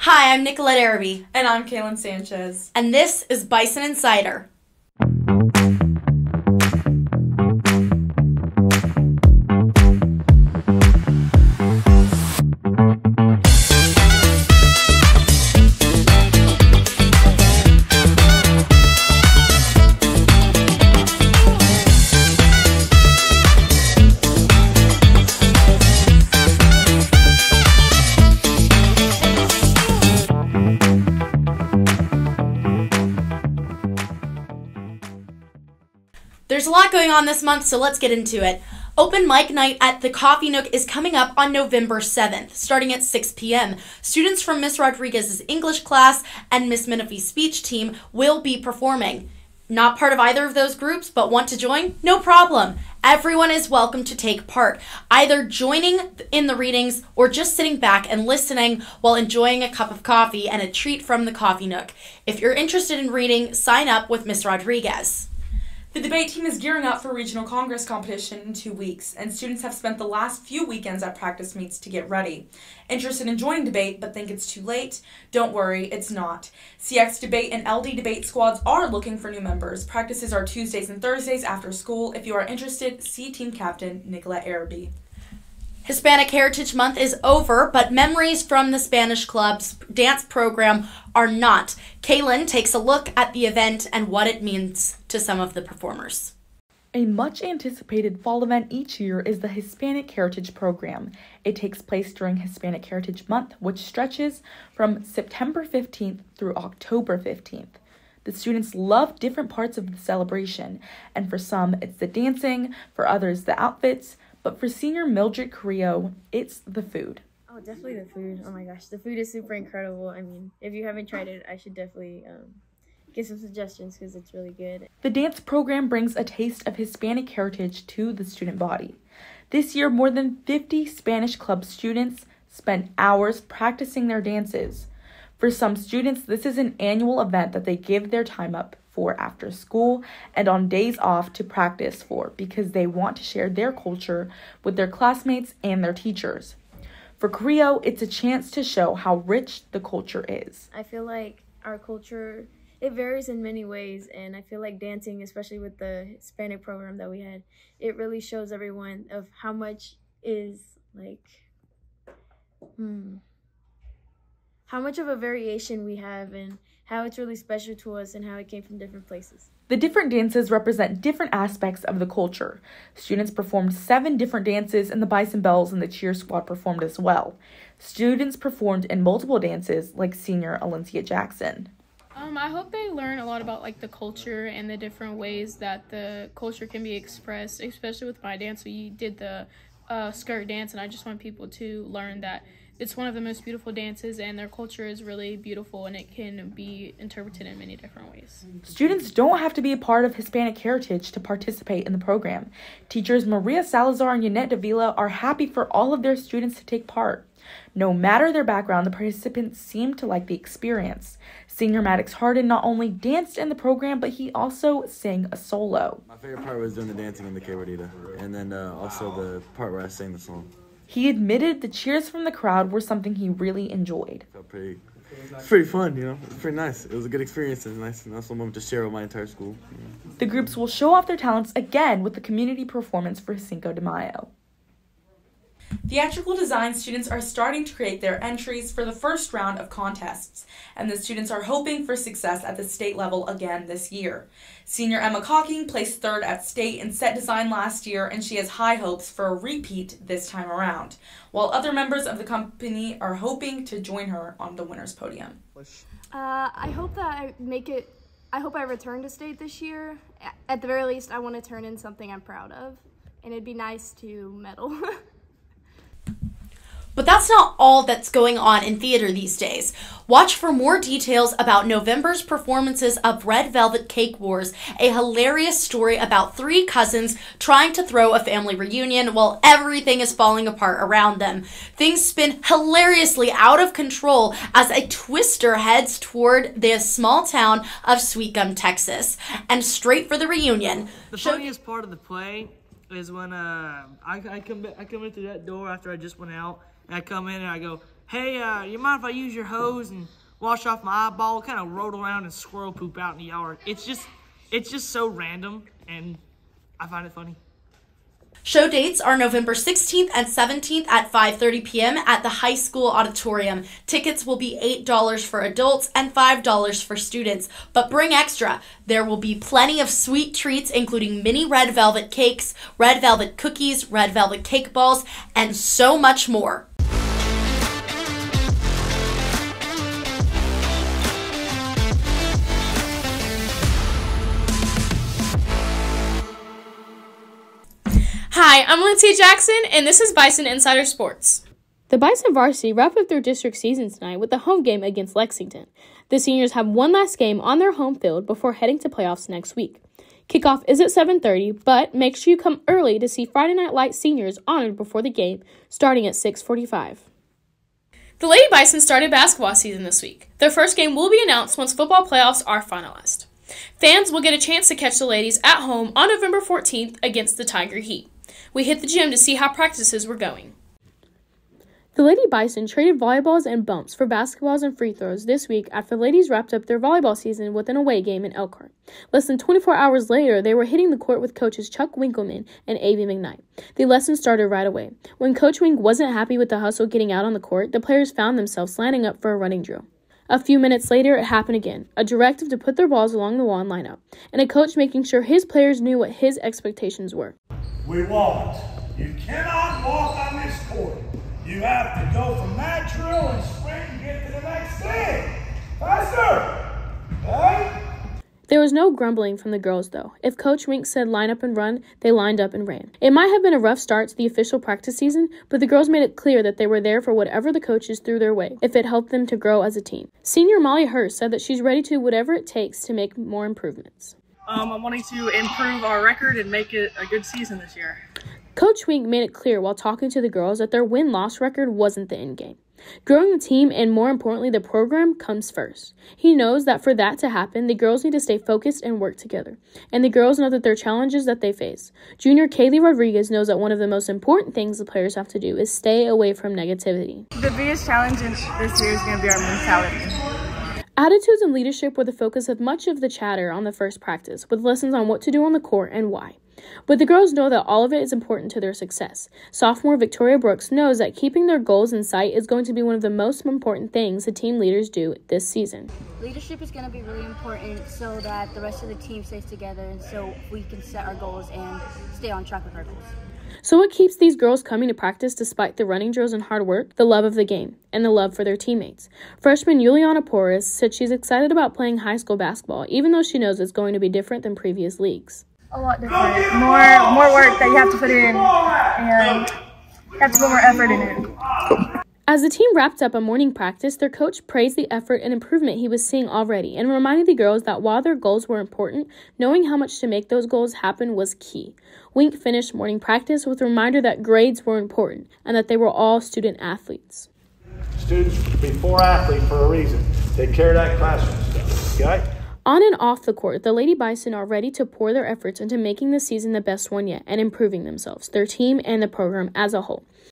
Hi, I'm Nicolette Araby. And I'm Kaylin Sanchez. And this is Bison Insider. There's a lot going on this month, so let's get into it. Open mic night at the Coffee Nook is coming up on November 7th, starting at 6 p.m. Students from Miss Rodriguez's English class and Miss Menifee's speech team will be performing. Not part of either of those groups, but want to join? No problem. Everyone is welcome to take part, either joining in the readings or just sitting back and listening while enjoying a cup of coffee and a treat from the Coffee Nook. If you're interested in reading, sign up with Miss Rodriguez. The debate team is gearing up for Regional Congress competition in 2 weeks, and students have spent the last few weekends at practice meets to get ready. Interested in joining debate but think it's too late? Don't worry, it's not. CX Debate and LD Debate squads are looking for new members. Practices are Tuesdays and Thursdays after school. If you are interested, see team captain Nicolette Araby. Hispanic Heritage Month is over, but memories from the Spanish Club's dance program are not. Kaylin takes a look at the event and what it means to some of the performers. A much-anticipated fall event each year is the Hispanic Heritage Program. It takes place during Hispanic Heritage Month, which stretches from September 15th through October 15th. The students love different parts of the celebration, and for some, it's the dancing, for others, the outfits, but for senior Mildred Carrillo, it's the food. Oh, definitely the food. Oh my gosh, the food is super incredible. I mean, if you haven't tried it, I should definitely get some suggestions because it's really good. The dance program brings a taste of Hispanic heritage to the student body. This year, more than 50 Spanish Club students spent hours practicing their dances. For some students, this is an annual event that they give their time up for after school and on days off to practice for because they want to share their culture with their classmates and their teachers. For Carrillo, it's a chance to show how rich the culture is. I feel like our culture, it varies in many ways, and I feel like dancing, especially with the Hispanic program that we had, it really shows everyone of how much is how much of a variation we have and how it's really special to us and how it came from different places. The different dances represent different aspects of the culture. Students performed 7 different dances, and the Bison Bells and the cheer squad performed as well. Students performed in multiple dances, like senior Alencia Jackson. I hope they learn a lot about the culture and the different ways that the culture can be expressed, especially with my dance. We did the skirt dance, and I just want people to learn that it's one of the most beautiful dances, and their culture is really beautiful, and it can be interpreted in many different ways. Students don't have to be a part of Hispanic Heritage to participate in the program. Teachers Maria Salazar and Yannette Davila are happy for all of their students to take part. No matter their background, the participants seem to like the experience. Senior Maddox Harden not only danced in the program, but he also sang a solo. My favorite part was doing the dancing in the quebradita, and then also the part where I sang the song. He admitted the cheers from the crowd were something he really enjoyed. It's pretty fun, It's pretty nice. It was a good experience. It was a nice moment to share with my entire school. The groups will show off their talents again with the community performance for Cinco de Mayo. Theatrical design students are starting to create their entries for the first round of contests, and the students are hoping for success at the state level again this year. Senior Emma Cocking placed 3rd at state in set design last year, and she has high hopes for a repeat this time around, while other members of the company are hoping to join her on the winner's podium. I hope that I hope I return to state this year. At the very least, I want to turn in something I'm proud of, and it'd be nice to medal. But that's not all that's going on in theater these days. Watch for more details about November's performances of Red Velvet Cake Wars, a hilarious story about 3 cousins trying to throw a family reunion while everything is falling apart around them. Things spin hilariously out of control as a twister heads toward the small town of Sweet Gum, Texas, and straight for the reunion. The funniest part of the play is when I come into that door after I just went out, and I come in and I go, hey, you mind if I use your hose and wash off my eyeball? Kind of rolled around and squirrel poop out in the yard. It's just so random, and I find it funny. Show dates are November 16th and 17th at 5:30 p.m. at the high school auditorium. Tickets will be $8 for adults and $5 for students, but bring extra. There will be plenty of sweet treats, including mini red velvet cakes, red velvet cookies, red velvet cake balls, and so much more. Hi, I'm Lindsay Jackson, and this is Bison Insider Sports. The Bison varsity wrapped up their district season tonight with a home game against Lexington. The seniors have one last game on their home field before heading to playoffs next week. Kickoff is at 7:30, but make sure you come early to see Friday Night Light seniors honored before the game, starting at 6:45. The Lady Bison started basketball season this week. Their first game will be announced once football playoffs are finalized. Fans will get a chance to catch the ladies at home on November 14th against the Tiger Heat. We hit the gym to see how practices were going. The Lady Bison traded volleyballs and bumps for basketballs and free throws this week after the ladies wrapped up their volleyball season with an away game in Elkhart. Less than 24 hours later, they were hitting the court with coaches Chuck Winkleman and A.B. McKnight. The lesson started right away. When Coach Wink wasn't happy with the hustle getting out on the court, the players found themselves lining up for a running drill. A few minutes later, it happened again, a directive to put their balls along the wall and line up, and a coach making sure his players knew what his expectations were. We won't. You cannot walk on this court. You have to go from that drill and sprint and get to the next thing. Faster! Right? There was no grumbling from the girls, though. If Coach Wink said line up and run, they lined up and ran. It might have been a rough start to the official practice season, but the girls made it clear that they were there for whatever the coaches threw their way, if it helped them to grow as a team. Senior Molly Hurst said that she's ready to do whatever it takes to make more improvements. I'm wanting to improve our record and make it a good season this year. Coach Wink made it clear while talking to the girls that their win-loss record wasn't the end game. Growing the team and, more importantly, the program comes first. He knows that for that to happen, the girls need to stay focused and work together. And the girls know that there are challenges that they face. Junior Kaylee Rodriguez knows that one of the most important things the players have to do is stay away from negativity. The biggest challenge this year is going to be our mentality. Attitudes and leadership were the focus of much of the chatter on the first practice, with lessons on what to do on the court and why. But the girls know that all of it is important to their success. Sophomore Victoria Brooks knows that keeping their goals in sight is going to be one of the most important things the team leaders do this season. Leadership is going to be really important so that the rest of the team stays together and so we can set our goals and stay on track with our goals. So what keeps these girls coming to practice despite the running drills and hard work? The love of the game and the love for their teammates. Freshman Juliana Porras said she's excited about playing high school basketball, even though she knows it's going to be different than previous leagues. A lot different. More work that you have to put in, and you have to put more effort in it. As the team wrapped up a morning practice, their coach praised the effort and improvement he was seeing already and reminded the girls that while their goals were important, knowing how much to make those goals happen was key. Wink finished morning practice with a reminder that grades were important and that they were all student athletes. Students before athlete for a reason. Take care of that classroom stuff, okay? On and off the court, the Lady Bison are ready to pour their efforts into making the season the best one yet and improving themselves, their team, and the program as a whole.